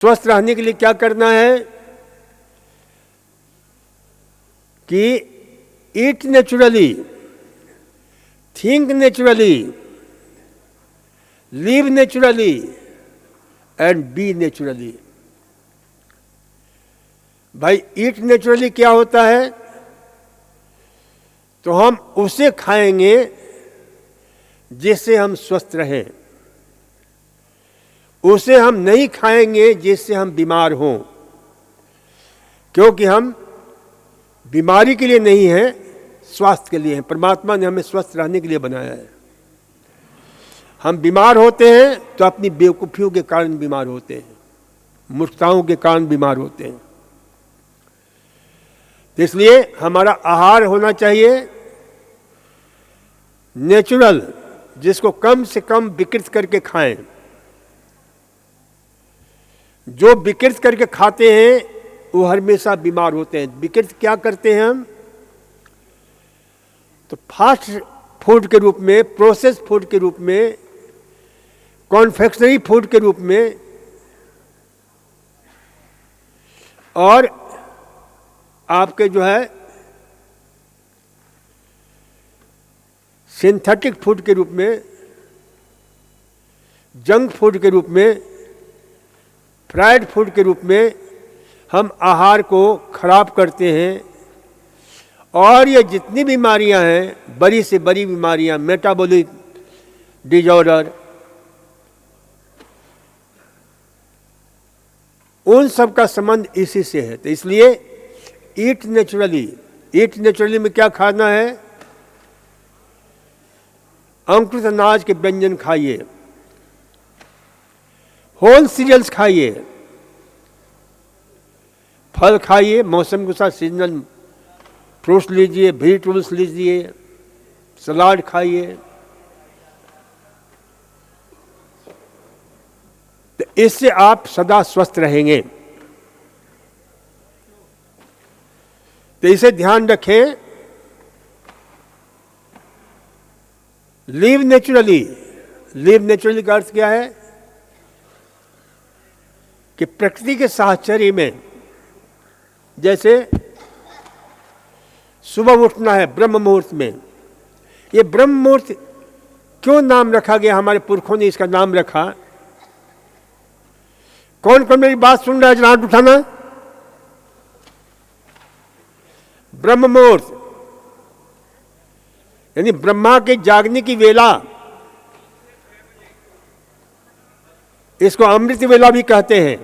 स्वस्थ रहने के लिए क्या करना है कि eat naturally, think naturally, live naturally and be naturally. भाई ईट नेचुरली क्या होता है? तो हम उसे खाएंगे जिससे हम स्वस्थ रहें, उसे हम नहीं खाएंगे जिससे हम बीमार हों, क्योंकि हम बीमारी के लिए नहीं हैं, स्वास्थ्य के लिए हैं। परमात्मा ने हमें स्वस्थ रहने के लिए बनाया है। हम बीमार होते हैं तो अपनी बेवकूफ़ियों के कारण बीमार होते हैं, मूर्खताओं के कारण बीमार होते हैं। तो इसलिए हमारा आहार होना चाहिए नेचुरल, जिसको कम से कम विकृत करके खाएं। जो विकृत करके खाते हैं वो हमेशा बीमार होते हैं। विकृत क्या करते हैं हम? तो फास्ट फूड के रूप में, प्रोसेस फूड के रूप में, कॉन्फेक्शनरी फूड के रूप में और आपके जो है सिंथेटिक फूड के रूप में, जंक फूड के रूप में, फ्राइड फूड के रूप में हम आहार को खराब करते हैं। और ये जितनी बीमारियां हैं, बड़ी से बड़ी बीमारियां, मेटाबॉलिक डिजॉर्डर, उन सब का संबंध इसी से है। तो इसलिए ईट नेचुरली, ईट नेचुरली में क्या खाना है? अंकुरित अनाज के व्यंजन खाइए, होल सीरियल्स खाइए, फल खाइए, मौसम के साथ सीजनल फ्रूट्स लीजिए, वेजिटेबल्स लीजिए, सलाद खाइए। तो इससे आप सदा स्वस्थ रहेंगे। तो इसे ध्यान रखें। लिव नेचुरली, लिव नेचुरली का अर्थ क्या है? कि प्रकृति के साहचर्य में, जैसे सुबह उठना है ब्रह्म मुहूर्त में। ये ब्रह्म मुहूर्त क्यों नाम रखा गया? हमारे पुरखों ने इसका नाम रखा। कौन कौन मेरी बात सुन रहा है? जरा हाथ उठाना। ब्रह्म मुहूर्त यानी ब्रह्मा के जागने की वेला, इसको अमृत वेला भी कहते हैं।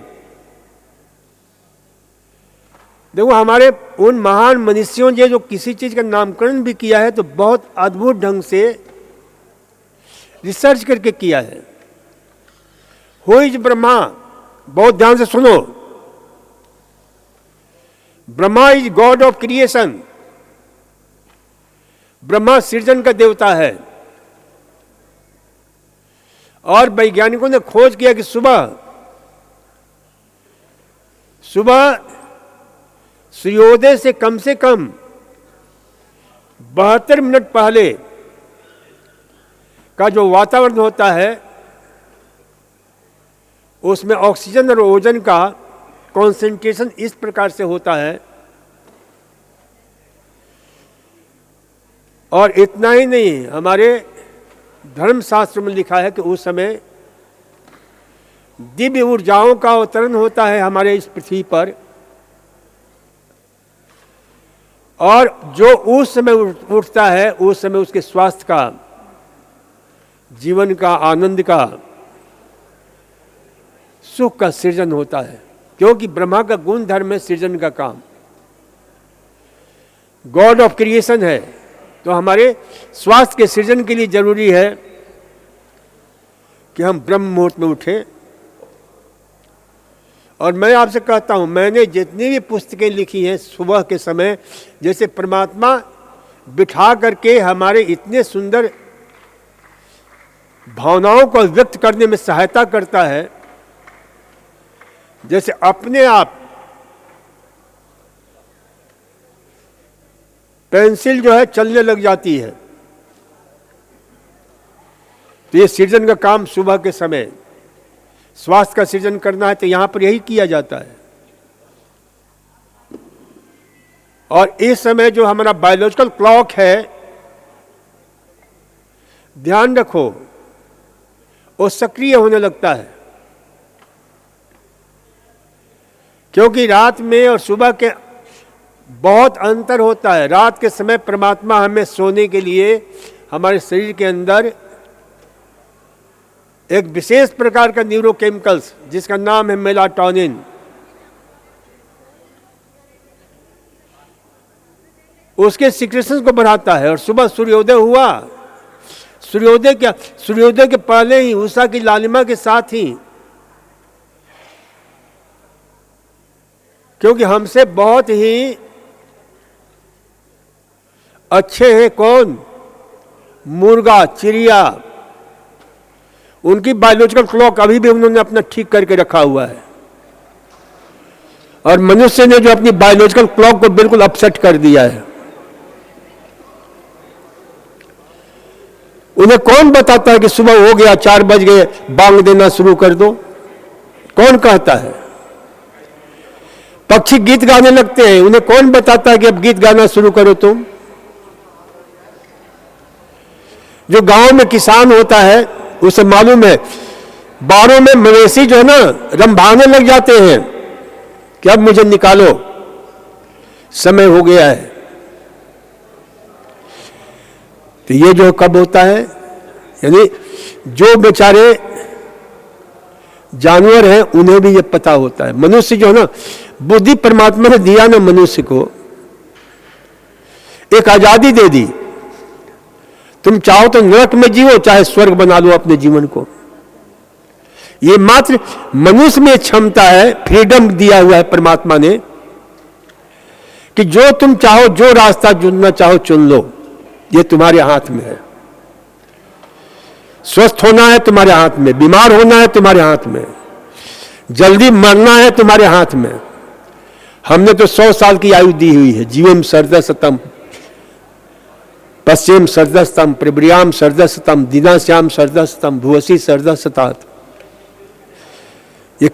देखो, हमारे उन महान मनुष्यों ने जो किसी चीज का नामकरण भी किया है तो बहुत अद्भुत ढंग से रिसर्च करके किया है। Who is Brahma? बहुत ध्यान से सुनो। Brahma is God of creation. Brahma सृजन का देवता है। और वैज्ञानिकों ने खोज किया कि सुबह सूर्योदय से कम 72 मिनट पहले का जो वातावरण होता है उसमें ऑक्सीजन और ओजोन का कॉन्सेंट्रेशन इस प्रकार से होता है। और इतना ही नहीं, हमारे धर्मशास्त्र में लिखा है कि उस समय दिव्य ऊर्जाओं का अवतरण होता है हमारे इस पृथ्वी पर। और जो उस समय उठता है, उस समय उसके स्वास्थ्य का, जीवन का, आनंद का, सुख का सृजन होता है। क्योंकि ब्रह्मा का गुण धर्म है सृजन का काम, गॉड ऑफ क्रिएशन है। तो हमारे स्वास्थ्य के सृजन के लिए जरूरी है कि हम ब्रह्म मुहूर्त में उठें। और मैं आपसे कहता हूं, मैंने जितनी भी पुस्तकें लिखी हैं सुबह के समय, जैसे परमात्मा बिठा करके हमारे इतने सुंदर भावनाओं को व्यक्त करने में सहायता करता है, जैसे अपने आप पेंसिल जो है चलने लग जाती है। तो ये सृजन का काम सुबह के समय, स्वास्थ्य का सृजन करना है तो यहां पर यही किया जाता है। और इस समय जो हमारा बायोलॉजिकल क्लॉक है, ध्यान रखो, वो सक्रिय होने लगता है, क्योंकि रात में और सुबह के बहुत अंतर होता है। रात के समय परमात्मा हमें सोने के लिए हमारे शरीर के अंदर एक विशेष प्रकार का न्यूरोकेमिकल्स जिसका नाम है मेलाटोनिन, उसके सिक्रेशन को बढ़ाता है। और सुबह सूर्योदय हुआ, सूर्योदय के पहले ही उषा की लालिमा के साथ ही, क्योंकि हमसे बहुत ही अच्छे हैं कौन, मुर्गा, चिड़िया, उनकी बायोलॉजिकल क्लॉक अभी भी उन्होंने अपना ठीक करके रखा हुआ है। और मनुष्य ने जो अपनी बायोलॉजिकल क्लॉक को बिल्कुल अपसेट कर दिया है। उन्हें कौन बताता है कि सुबह हो गया, 4 बज गए, बांग देना शुरू कर दो? कौन कहता है? पक्षी गीत गाने लगते हैं, उन्हें कौन बताता है कि अब गीत गाना शुरू करो तुम? जो गांव में किसान होता है उसे मालूम है, बारों में मवेशी जो है ना रंभाने लग जाते हैं कि अब मुझे निकालो, समय हो गया है। तो ये जो कब होता है, यानी जो बेचारे जानवर हैं उन्हें भी ये पता होता है। मनुष्य जो है ना, बुद्धि परमात्मा ने दिया ना मनुष्य को, एक आजादी दे दी। तुम चाहो तो नरक में जियो, चाहे स्वर्ग बना लो अपने जीवन को। ये मात्र मनुष्य में क्षमता है, फ्रीडम दिया हुआ है परमात्मा ने कि जो तुम चाहो, जो रास्ता चुनना चाहो चुन लो, ये तुम्हारे हाथ में है। स्वस्थ होना है तुम्हारे हाथ में, बीमार होना है तुम्हारे हाथ में, जल्दी मरना है तुम्हारे हाथ में। हमने तो 100 साल की आयु दी हुई है। जीवम सर्दसतम, पश्चिम सर्दस्तम, प्रब्रियाम सर्दस्तम, दिनाश्याम सर्दस्तम, भुवसी सर्दसतात। ये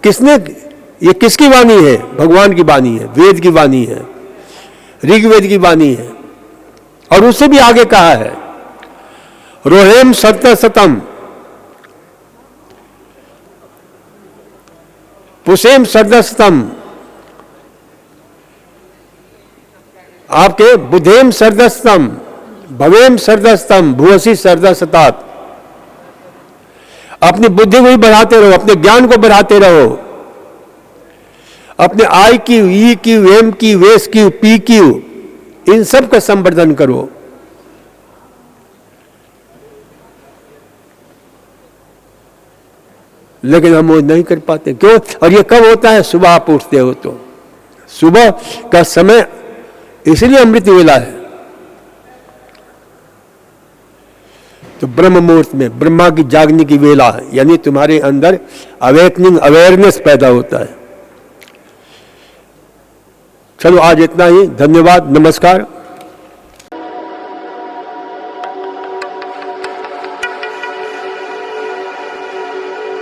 किसकी वाणी है? भगवान की वाणी है, वेद की वाणी है, ऋग्वेद की वाणी है। और उससे भी आगे कहा है, रोहेम सर्दसतम, पुसेम सर्दस्तम, आपके बुद्धेम सर्दस्तम, भवेम सर्दस्तम, भुवसी सर्दसतात। अपनी बुद्धि को भी बढ़ाते रहो, अपने ज्ञान को बढ़ाते रहो, अपने आई की, ई की, एम की, वेस की, पी की, इन सब का संवर्धन करो। लेकिन हम वो नहीं कर पाते, क्यों? और ये कब होता है? सुबह आप उठते हो तो। सुबह का समय इसलिए अमृत वेला है। तो ब्रह्म मुहूर्त में ब्रह्मा की जागने की वेला है, यानी तुम्हारे अंदर अवेकनिंग, अवेयरनेस पैदा होता है। चलो आज इतना ही, धन्यवाद, नमस्कार।